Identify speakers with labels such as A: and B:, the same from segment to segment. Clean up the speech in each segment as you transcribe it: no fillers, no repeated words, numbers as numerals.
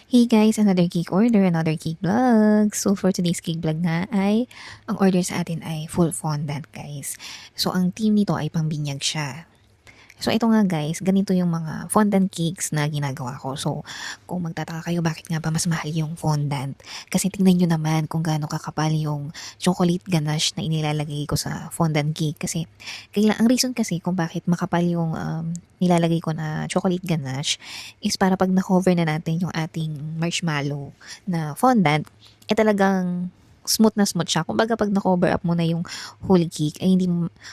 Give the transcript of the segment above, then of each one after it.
A: Hey guys, another cake order, another cake vlog. So for today's cake vlog nga ay, ang order sa atin ay full fondant guys. So ang team nito ay pangbinyag siya. So ito nga guys, ganito yung mga fondant cakes na ginagawa ko. So kung magtataka kayo bakit nga ba mas mahal yung fondant, kasi tingnan nyo naman kung gaano kakapal yung chocolate ganache na inilalagay ko sa fondant cake. Kasi ang reason kasi kung bakit makapal yung nilalagay ko na chocolate ganache is para pag na-cover na natin yung ating marshmallow na fondant, talagang smooth na smooth siya. Kumbaga pag na-cover up mo na yung whole cake, ay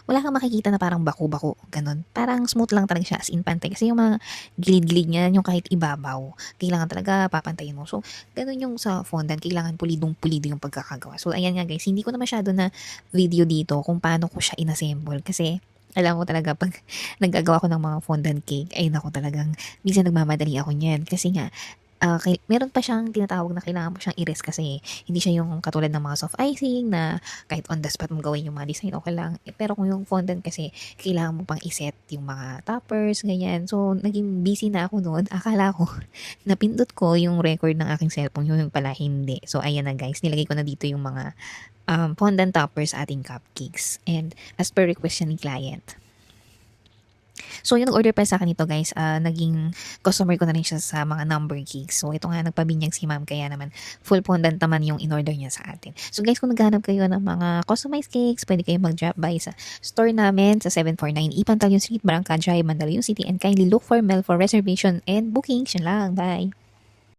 A: wala kang makikita na parang bako-bako, ganun. Parang smooth lang talaga siya as in pantay. Kasi yung mga gilid-gilid niya, yung kahit ibabaw, kailangan talaga papantayin mo. So, ganun yung sa fondant, kailangan pulidong-pulido yung pagkakagawa. So, ayan nga guys, hindi ko na masyado na video dito kung paano ko siya inassemble. Kasi, alam mo talaga, pag naggagawa ko ng mga fondant cake, ay naku talagang, minsan nagmamadali ako niyan. Kasi nga, meron pa siyang tinatawag na kailangan mo siyang i-rest kasi hindi siya yung katulad ng mga soft icing na kahit on the spot mo gawin yung mga design, okay lang. Pero kung yung fondant kasi, kailangan mo pang iset yung mga toppers, ganyan. So, naging busy na ako noon. Akala ko, napindot ko yung record ng aking cellphone, yung pala hindi. So, ayan na guys, nilagay ko na dito yung mga fondant toppers sa ating cupcakes. And as per request ni client. So, yung nag-order pa sa akin ito guys, naging customer ko na rin siya sa mga number cakes. So, ito nga, nagpabinyag si ma'am, kaya naman full fondant naman yung in-order niya sa atin. So, guys, kung naghahanap kayo ng mga customized cakes, pwede kayo mag-drop by sa store namin sa 749 Ipantalyon Street, Barangka Drive, Mandaluyong City, and kindly look for Mel for reservation and bookings. Yun lang, bye!